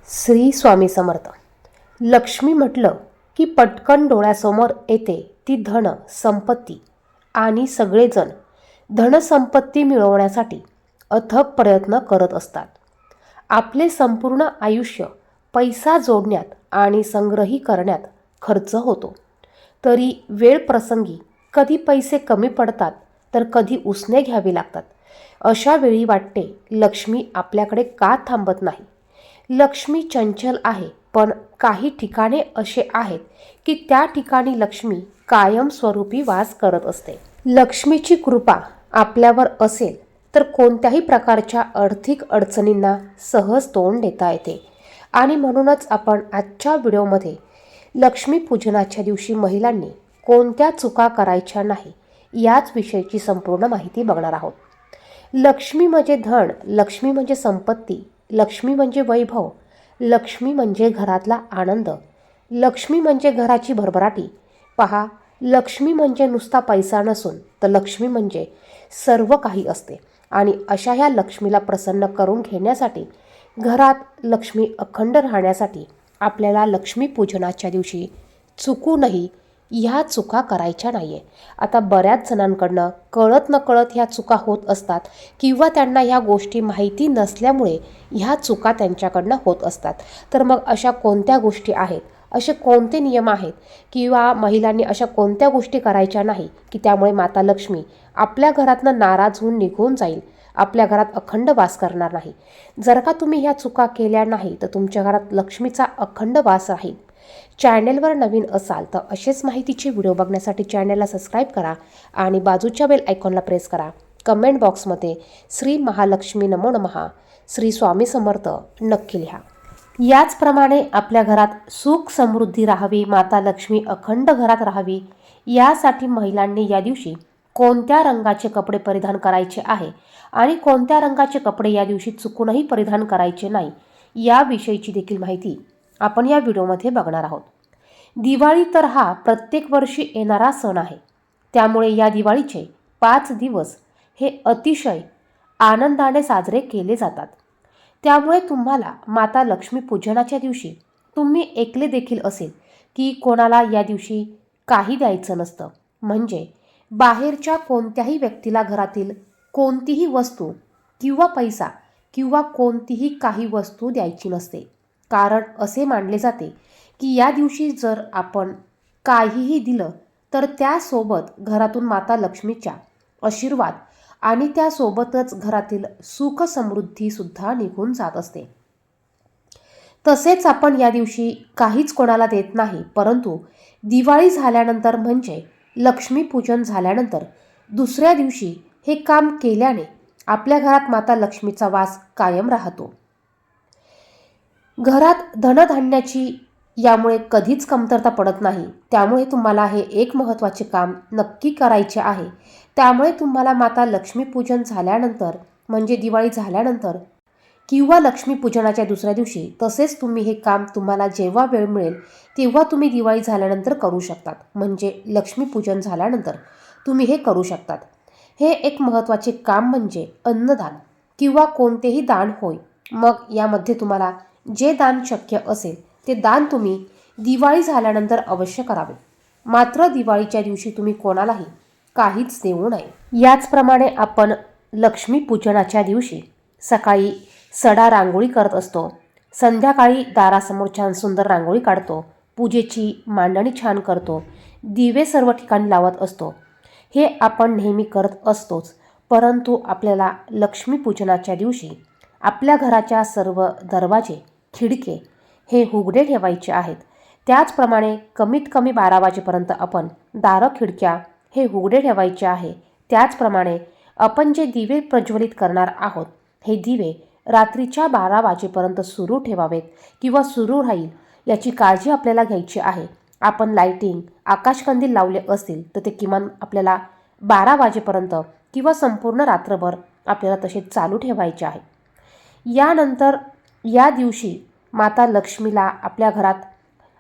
श्री स्वामी समर्थ. लक्ष्मी म्हटलं की पटकन डोळ्यासमोर येते ती धन संपत्ती आणि सगळेजण धनसंपत्ती मिळवण्यासाठी अथक प्रयत्न करत असतात. आपले संपूर्ण आयुष्य पैसा जोडण्यात आणि संग्रही करण्यात खर्च होतो. तरी वेळ प्रसंगी कधी पैसे कमी पडतात तर कधी उसने घ्यावे लागतात. अशा वेळी वाटते लक्ष्मी आपल्याकडे का थांबत नाही. लक्ष्मी चंचल आहे, पण काही ठिकाणे असे आहेत की त्या ठिकाणी लक्ष्मी कायमस्वरूपी वास करत असते. लक्ष्मीची कृपा आपल्यावर असेल तर कोणत्याही प्रकारच्या आर्थिक अडचणींना सहज तोंड देता येते. आणि म्हणूनच आपण आजच्या व्हिडिओमध्ये लक्ष्मी पूजनाच्या दिवशी महिलांनी कोणत्या चुका करायच्या नाही याच विषयीची संपूर्ण माहिती बघणार आहोत. लक्ष्मी म्हणजे धन, लक्ष्मी म्हणजे संपत्ती, लक्ष्मी म्हणजे वैभव, लक्ष्मी म्हणजे घरातला आनंद, लक्ष्मी म्हणजे घराची भरभराटी. पहा, लक्ष्मी म्हणजे नुसता पैसा नसून तर लक्ष्मी म्हणजे सर्व काही असते. आणि अशा ह्या लक्ष्मीला प्रसन्न करून घेण्यासाठी, घरात लक्ष्मी अखंड राहण्यासाठी आपल्याला लक्ष्मी पूजनाच्या दिवशी चुकूनही ह्या चुका करायच्या नाही आहे. आता बऱ्याच जणांकडनं कळत नकळत ह्या चुका होत असतात किंवा त्यांना ह्या गोष्टी माहिती नसल्यामुळे ह्या चुका त्यांच्याकडनं होत असतात. तर मग अशा कोणत्या गोष्टी आहेत, असे कोणते नियम आहेत किंवा महिलांनी अशा कोणत्या गोष्टी करायच्या नाही की त्यामुळे माता लक्ष्मी आपल्या घरातनं नाराज होऊन निघून जाईल, आपल्या घरात अखंड वास करणार नाही. जर का तुम्ही ह्या चुका केल्या नाही तर तुमच्या घरात लक्ष्मीचा अखंड वास राहील. चॅनेलवर नवीन असाल तर असेच माहितीचे व्हिडिओ बघण्यासाठी चॅनेलला सबस्क्राईब करा आणि बाजूच्या बेल आयकॉनला प्रेस करा. कमेंट बॉक्समध्ये श्री महालक्ष्मी नमो नमः, श्री स्वामी समर्थ नक्की लिहा. याचप्रमाणे आपल्या घरात सुख समृद्धी राहावी, माता लक्ष्मी अखंड घरात राहावी, यासाठी महिलांनी या दिवशी कोणत्या रंगाचे कपडे परिधान करायचे आहे आणि कोणत्या रंगाचे कपडे या दिवशी चुकूनही परिधान करायचे नाही याविषयीची देखील माहिती आपण या व्हिडिओमध्ये बघणार आहोत. दिवाळी तर हा प्रत्येक वर्षी येणारा सण आहे. त्यामुळे या दिवाळीचे 5 दिवस हे अतिशय आनंदाने साजरे केले जातात. त्यामुळे तुम्हाला माता लक्ष्मी पूजनाच्या दिवशी तुम्ही ऐकले देखील असेल की कोणाला या दिवशी काही द्यायचं नसतं. म्हणजे बाहेरच्या कोणत्याही व्यक्तीला घरातील कोणतीही वस्तू किंवा पैसा किंवा कोणतीही काही वस्तू द्यायची नसते. कारण असे मानले जाते की या दिवशी जर आपण काहीही दिलं तर त्यासोबत घरातून माता लक्ष्मीच्या आशीर्वाद आणि त्यासोबतच घरातील सुख समृद्धीसुद्धा निघून जात असते. तसेच आपण या दिवशी काहीच कोणाला देत नाही, परंतु दिवाळी झाल्यानंतर म्हणजे लक्ष्मीपूजन झाल्यानंतर दुसऱ्या दिवशी हे काम केल्याने आपल्या घरात माता लक्ष्मीचा वास कायम राहतो. घरात धनधान्याची यामुळे कधीच कमतरता पडत नाही. त्यामुळे तुम्हाला हे एक महत्त्वाचे काम नक्की करायचे आहे. त्यामुळे तुम्हाला माता लक्ष्मीपूजन झाल्यानंतर म्हणजे दिवाळी झाल्यानंतर किंवा लक्ष्मीपूजनाच्या दुसऱ्या दिवशी, तसेच तुम्ही हे काम तुम्हाला जेव्हा वेळ मिळेल तेव्हा तुम्ही दिवाळी झाल्यानंतर करू शकतात. म्हणजे लक्ष्मीपूजन झाल्यानंतर तुम्ही हे करू शकतात. हे एक महत्त्वाचे काम म्हणजे अन्नदान किंवा कोणतेही दान होय. मग यामध्ये तुम्हाला जे दान शक्य असेल ते दान तुम्ही दिवाळी झाल्यानंतर अवश्य करावे. मात्र दिवाळीच्या दिवशी तुम्ही कोणालाही काहीच देऊ नये. याचप्रमाणे आपण लक्ष्मीपूजनाच्या दिवशी सकाळी सडा रांगोळी करत असतो, संध्याकाळी दारासमोर छान सुंदर रांगोळी काढतो, पूजेची मांडणी छान करतो, दिवे सर्व ठिकाणी लावत असतो. हे आपण नेहमी करत असतोच. परंतु आपल्याला लक्ष्मीपूजनाच्या दिवशी आपल्या घराच्या सर्व दरवाजे खिडके हे उघडे ठेवायचे आहेत. त्याचप्रमाणे कमीत कमी 12 वाजेपर्यंत आपण दारं खिडक्या हे उघडे ठेवायचे आहे. त्याचप्रमाणे आपण जे दिवे प्रज्वलित करणार आहोत हे दिवे रात्रीच्या 12 वाजेपर्यंत सुरू ठेवावेत किंवा सुरू राहील याची काळजी आपल्याला घ्यायची आहे. आपण लाईटिंग आकाशकंदील लावले असतील तर ते किमान आपल्याला 12 वाजेपर्यंत किंवा संपूर्ण रात्रभर आपल्याला तसे चालू ठेवायचे आहे. यानंतर या दिवशी माता लक्ष्मीला आपल्या घरात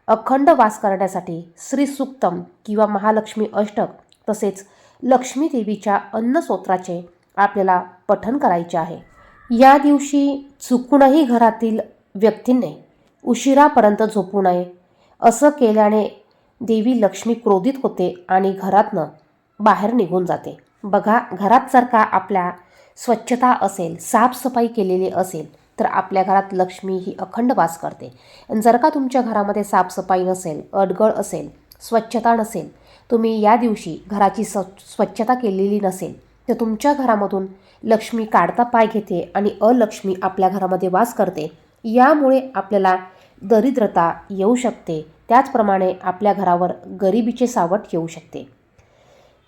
अखंड वास करण्यासाठी श्री सूक्तम किंवा महालक्ष्मी अष्टक तसेच लक्ष्मी देवीच्या अन्नस्तोत्राचे आपल्याला पठण करायचे आहे. या दिवशी चुकूनही घरातील व्यक्तीने उशिरापर्यंत झोपू नये. असं केल्याने देवी लक्ष्मी क्रोधित होते आणि घरातनं बाहेर निघून जाते. बघा, घरात जर का आपल्या स्वच्छता असेल, साफसफाई केलेली असेल तर आपल्या घरात लक्ष्मी ही अखंड वास करते. आणि जर का तुमच्या घरामध्ये साफसफाई नसेल, अडगळ असेल, स्वच्छता नसेल, तुम्ही या दिवशी घराची स्वच्छता केलेली नसेल तर तुमच्या घरामधून लक्ष्मी काढता पाय घेते आणि अलक्ष्मी आपल्या घरामध्ये वास करते. यामुळे आपल्याला दरिद्रता येऊ शकते. त्याचप्रमाणे आपल्या घरावर गरिबीचे सावट येऊ शकते.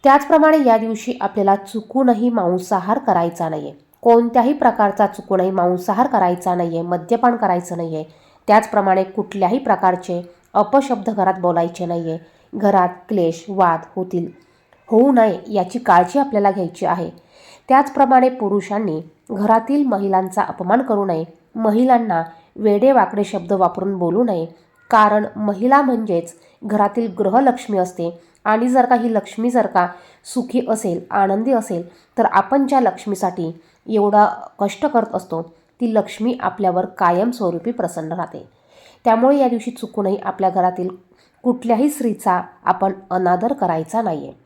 त्याचप्रमाणे या दिवशी आपल्याला चुकूनही मांसाहार करायचा नाही आहे. कोणत्याही प्रकारचा चुकूनही मांसाहार करायचा नाही आहे, मद्यपान करायचं नाही आहे. त्याचप्रमाणे कुठल्याही प्रकारचे अपशब्द घरात बोलायचे नाही आहे. घरात क्लेश, वाद होऊ नये याची काळजी आपल्याला घ्यायची आहे. त्याचप्रमाणे पुरुषांनी घरातील महिलांचा अपमान करू नये. महिलांना वेडेवाकडे शब्द वापरून बोलू नये. कारण महिला म्हणजेच घरातील गृहलक्ष्मी असते आणि जर का ही लक्ष्मी जर का सुखी असेल, आनंदी असेल तर आपण ज्या लक्ष्मीसाठी एवढा कष्ट करत असतो ती लक्ष्मी आपल्यावर कायमस्वरूपी प्रसन्न राहते. त्यामुळे या दिवशी चुकूनही आपल्या घरातील कुठल्याही स्त्रीचा आपण अनादर करायचा नाही आहे.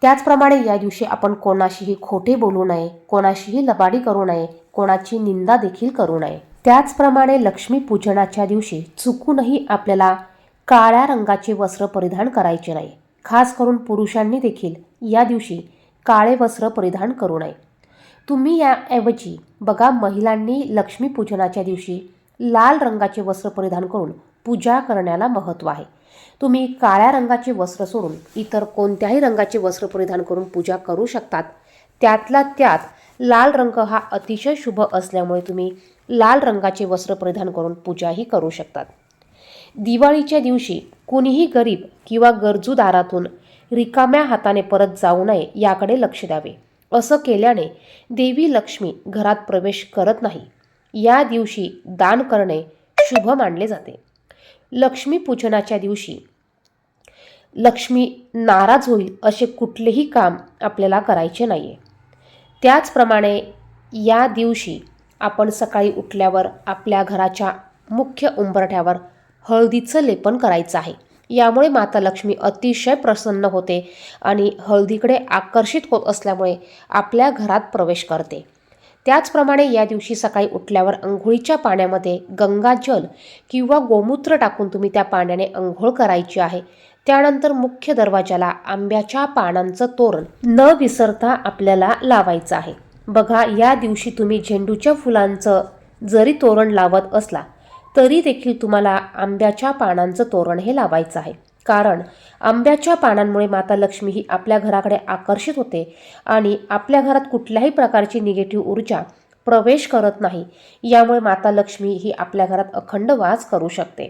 त्याचप्रमाणे या दिवशी आपण कोणाशीही खोटे बोलू नये, कोणाशीही लबाडी करू नये, कोणाची निंदा देखील करू नये. त्याचप्रमाणे लक्ष्मी पूजनाच्या दिवशी चुकूनही आपल्याला काळ्या रंगाचे वस्त्र परिधान करायचे नाही. खास करून पुरुषांनी देखील या दिवशी काळे वस्त्र परिधान करू नये. तुम्ही याऐवजी बघा, महिलांनी लक्ष्मी पूजनाच्या दिवशी लाल रंगाचे वस्त्र परिधान करून पूजा करण्याला महत्त्व आहे. तुम्ही काळ्या रंगाचे वस्त्र सोडून इतर कोणत्याही रंगाचे वस्त्र परिधान करून पूजा करू शकतात. त्यातला त्यात लाल रंग हा अतिशय शुभ असल्यामुळे तुम्ही लाल रंगाचे वस्त्र परिधान करून पूजाही करू शकतात. दिवाळीच्या दिवशी कुणीही गरीब किंवा गरजू दारातून रिकाम्या हाताने परत जाऊ नये याकडे लक्ष द्यावे. असं केल्याने देवी लक्ष्मी घरात प्रवेश करत नाही. या दिवशी दान करणे शुभ मानले जाते. लक्ष्मी पूजनाच्या दिवशी लक्ष्मी नाराज होईल असे कुठलेही काम आपल्याला करायचे नाही आहे. त्याचप्रमाणे या दिवशी आपण सकाळी उठल्यावर आपल्या घराच्या मुख्य उंबरठ्यावर हळदीचं लेपन करायचं आहे. यामुळे माता लक्ष्मी अतिशय प्रसन्न होते आणि हळदीकडे आकर्षित होत असल्यामुळे आपल्या घरात प्रवेश करते. त्याचप्रमाणे या दिवशी सकाळी उठल्यावर अंघोळीच्या पाण्यामध्ये गंगाजल किंवा गोमूत्र टाकून तुम्ही त्या पाण्याने अंघोळ करायची आहे. त्यानंतर मुख्य दरवाजाला आंब्याच्या पानांचं तोरण न विसरता आपल्याला लावायचं आहे. बघा, या दिवशी तुम्ही झेंडूच्या फुलांचं जरी तोरण लावत असला तरी देखील तुम्हाला आंब्याच्या पानांचं तोरण हे लावायचं आहे. कारण आंब्याच्या पानांमुळे माता लक्ष्मी ही आपल्या घराकडे आकर्षित होते आणि आपल्या घरात कुठल्याही प्रकारची निगेटिव्ह ऊर्जा प्रवेश करत नाही. यामुळे माता लक्ष्मी ही आपल्या घरात अखंड वास करू शकते.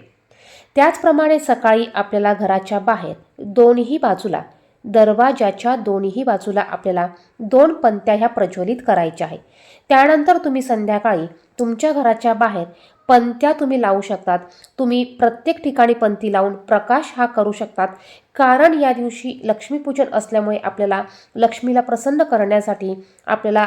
त्याचप्रमाणे सकाळी आपल्याला घराच्या बाहेर दोन्ही बाजूला, दरवाजाच्या दोन्ही बाजूला आपल्याला 2 पंत्या ह्या प्रज्वलित करायच्या आहे. त्यानंतर तुम्ही संध्याकाळी तुमच्या घराच्या बाहेर पंत्या तुम्ही लावू शकतात. तुम्ही प्रत्येक ठिकाणी पंती लावून प्रकाश हा करू शकतात. कारण या दिवशी लक्ष्मीपूजन असल्यामुळे आपल्याला लक्ष्मीला प्रसन्न करण्यासाठी आपल्याला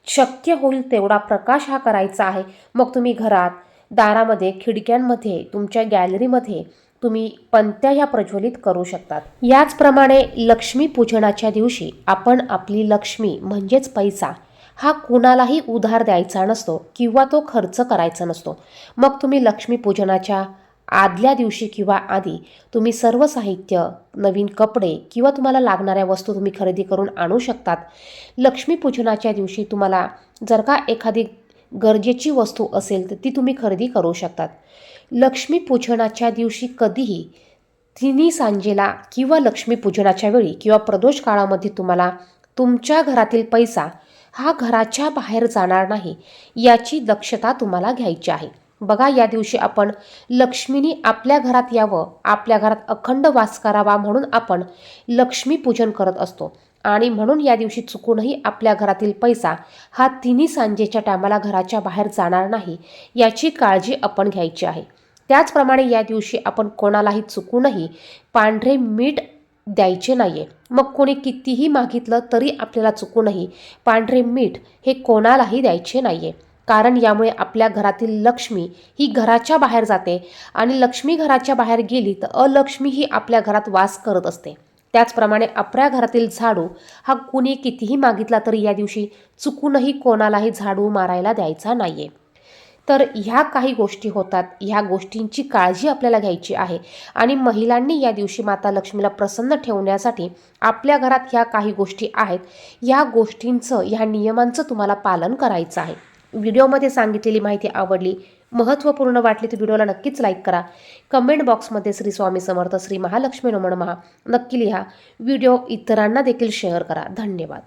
शक्य होईल तेवढा प्रकाश हा करायचा आहे. मग तुम्ही घरात, दारामध्ये, खिडक्यांमध्ये, तुमच्या गॅलरीमध्ये तुम्ही पंत्या ह्या प्रज्वलित करू शकतात. याचप्रमाणे लक्ष्मी पूजनाच्या दिवशी आपण आपली लक्ष्मी म्हणजेच पैसा हा कुणालाही उधार द्यायचा नसतो किंवा तो खर्च करायचा नसतो. मग तुम्ही लक्ष्मी पूजनाच्या आदल्या दिवशी किंवा आधी तुम्ही सर्व साहित्य, नवीन कपडे किंवा तुम्हाला लागणाऱ्या वस्तू तुम्ही खरेदी करून आणू शकतात. लक्ष्मी पूजनाच्या दिवशी तुम्हाला जर का एखादी गरजेची वस्तू असेल तर ती तुम्ही खरेदी करू शकतात. लक्ष्मी पूजनाच्या दिवशी कधीही तिन्ही सांजेला किंवा लक्ष्मी पूजनाच्या वेळी किंवा प्रदोष काळामध्ये तुम्हाला तुमच्या घरातील पैसा हा घराच्या बाहेर जाणार नाही याची दक्षता तुम्हाला घ्यायची आहे. बघा, या दिवशी आपण लक्ष्मीनी आपल्या घरात यावं, आपल्या घरात अखंड वास करावा म्हणून आपण लक्ष्मी पूजन करत असतो आणि म्हणून या दिवशी चुकूनही आपल्या घरातील पैसा हा तिन्ही सांजेच्या टायमाला घराच्या बाहेर जाणार नाही याची काळजी आपण घ्यायची आहे. त्याचप्रमाणे या दिवशी आपण कोणालाही चुकूनही पांढरे मीठ द्यायचे नाही आहे. मग कोणी कितीही मागितलं तरी आपल्याला चुकूनही पांढरे मीठ हे कोणालाही द्यायचे नाही आहे. कारण यामुळे आपल्या घरातील लक्ष्मी ही घराच्या बाहेर जाते आणि लक्ष्मी घराच्या बाहेर गेली तर अलक्ष्मी ही आपल्या घरात वास करत असते. त्याचप्रमाणे आपल्या घरातील झाडू हा कुणी कितीही मागितला तरी या दिवशी चुकूनही कोणालाही झाडू मारायला द्यायचा नाहीये. तर ह्या काही गोष्टी होतात, ह्या गोष्टींची काळजी आपल्याला घ्यायची आहे आणि महिलांनी या दिवशी माता लक्ष्मीला प्रसन्न ठेवण्यासाठी आपल्या घरात ह्या काही गोष्टी आहेत, ह्या गोष्टींचं, ह्या नियमांचं तुम्हाला पालन करायचं आहे. व्हिडिओमध्ये सांगितलेली माहिती आवडली, महत्त्वपूर्ण वाटली तर व्हिडिओला नक्कीच लाईक करा. कमेंट बॉक्समध्ये श्री स्वामी समर्थ, श्री महालक्ष्मी नमः नक्की लिहा. व्हिडिओ इतरांना देखील शेअर करा. धन्यवाद.